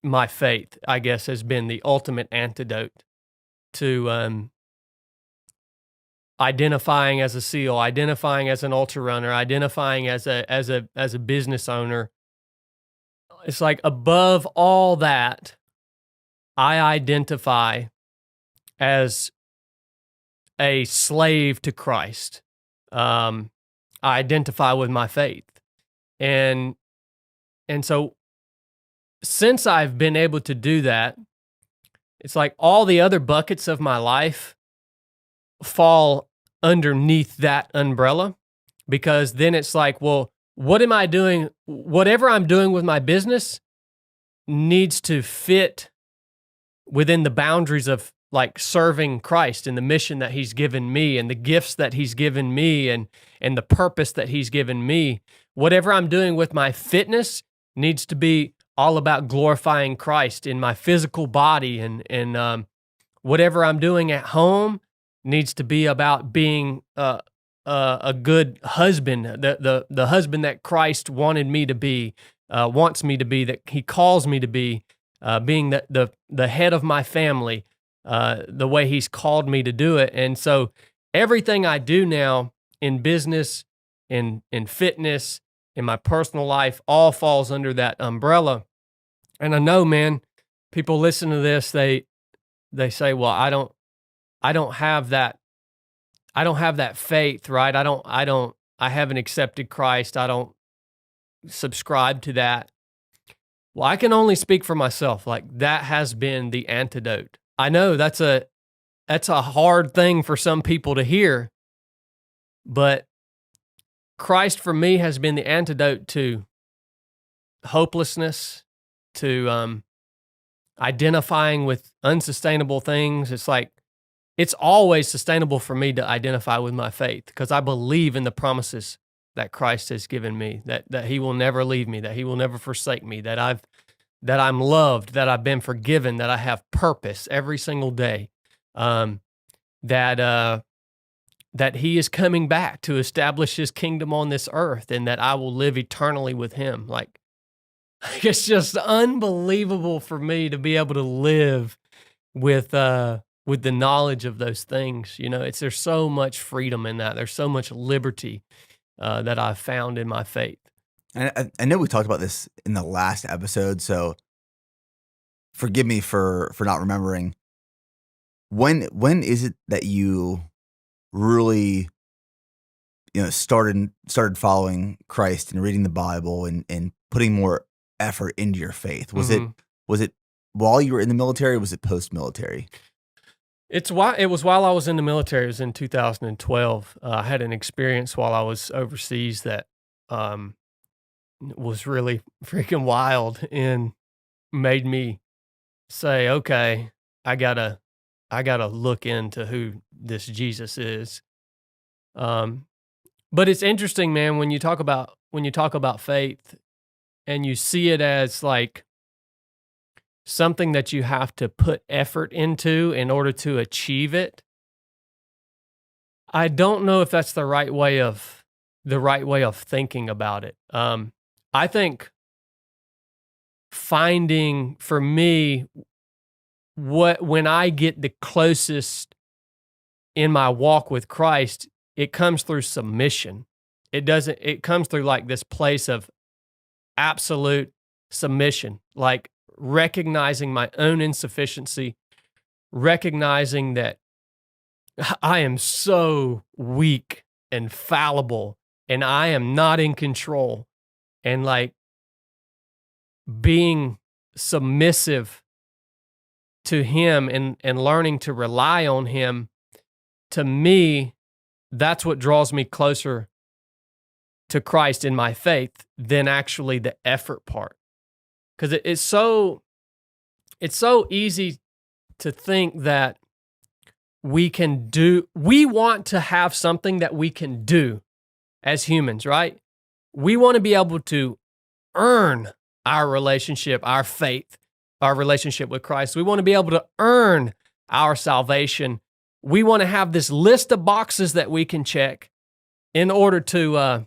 my faith, I guess, has been the ultimate antidote to identifying as a SEAL, identifying as an ultra runner, identifying as a business owner. It's like above all that, I identify as a slave to Christ. I identify with my faith. And so since I've been able to do that, it's like all the other buckets of my life fall underneath that umbrella, because then it's like, well, what am I doing? Whatever I'm doing with my business needs to fit within the boundaries of like serving Christ and the mission that he's given me and the gifts that he's given me and the purpose that he's given me. Whatever I'm doing with my fitness needs to be all about glorifying Christ in my physical body, and whatever I'm doing at home needs to be about being a good husband, the husband that Christ wanted me to be, wants me to be, that he calls me to be, being the head of my family, the way he's called me to do it. And so everything I do now in business, in fitness, in my personal life, all falls under that umbrella. And I know, man, people listen to this, they say, well, I don't have that faith, right? I haven't accepted Christ. I don't subscribe to that. Well, I can only speak for myself. Like, that has been the antidote. I know that's a hard thing for some people to hear, but Christ for me has been the antidote to hopelessness, to identifying with unsustainable things. It's like, it's always sustainable for me to identify with my faith, because I believe in the promises that Christ has given me, that he will never leave me, that he will never forsake me, that I'm loved, that I've been forgiven, that I have purpose every single day, that he is coming back to establish his kingdom on this earth, and that I will live eternally with him. Like, it's just unbelievable for me to be able to live with the knowledge of those things. You know, there's so much freedom in that. There's so much liberty that I've found in my faith. And I know we talked about this in the last episode, so forgive me for not remembering. When is it that you really, started following Christ and reading the Bible and putting more effort into your faith? Was it while you were in the military, or was it post-military? It was while I was in the military. It was in 2012. I had an experience while I was overseas that was really freaking wild and made me say, okay, I gotta look into who this Jesus is. But it's interesting, man, when you talk about faith and you see it as like something that you have to put effort into in order to achieve it. I don't know if that's the right way of thinking about it. I think finding, for me, when I get the closest in my walk with Christ, it comes through submission. It comes through like this place of absolute submission, like recognizing my own insufficiency, recognizing that I am so weak and fallible and I am not in control, and like being submissive to him and learning to rely on him. To me, that's what draws me closer to Christ in my faith than actually the effort part. Because it's so easy to think that we want to have something that we can do as humans, right? We want to be able to earn our relationship, our faith, our relationship with Christ. We want to be able to earn our salvation. We want to have this list of boxes that we can check in order to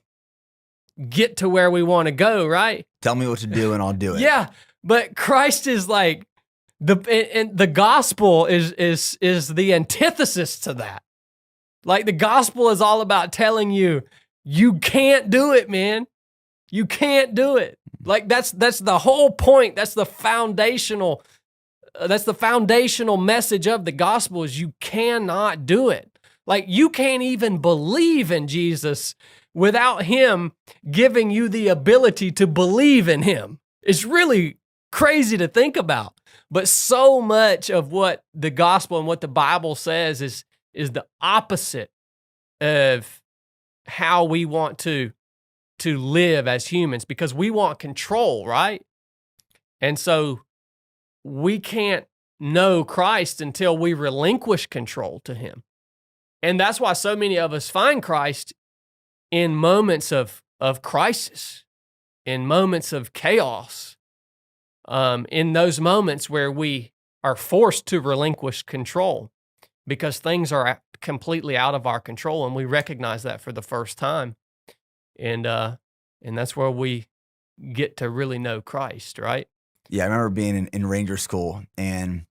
get to where we want to go, right? Tell me what to do and I'll do it. Yeah, But Christ is like and the gospel is the antithesis to that. Like the gospel is all about telling you, you can't do it, man. You can't do it. Like that's the whole point. That's the foundational message of the gospel is you cannot do it. Like you can't even believe in Jesus without him giving you the ability to believe in him. It's really crazy to think about. But so much of what the gospel and what the Bible says is the opposite of how we want to live as humans, because we want control, right? And so we can't know Christ until we relinquish control to him. And that's why so many of us find Christ in moments of crisis, in moments of chaos, in those moments where we are forced to relinquish control because things are completely out of our control, and we recognize that for the first time. And that's where we get to really know Christ, right? Yeah, I remember being in Ranger school, and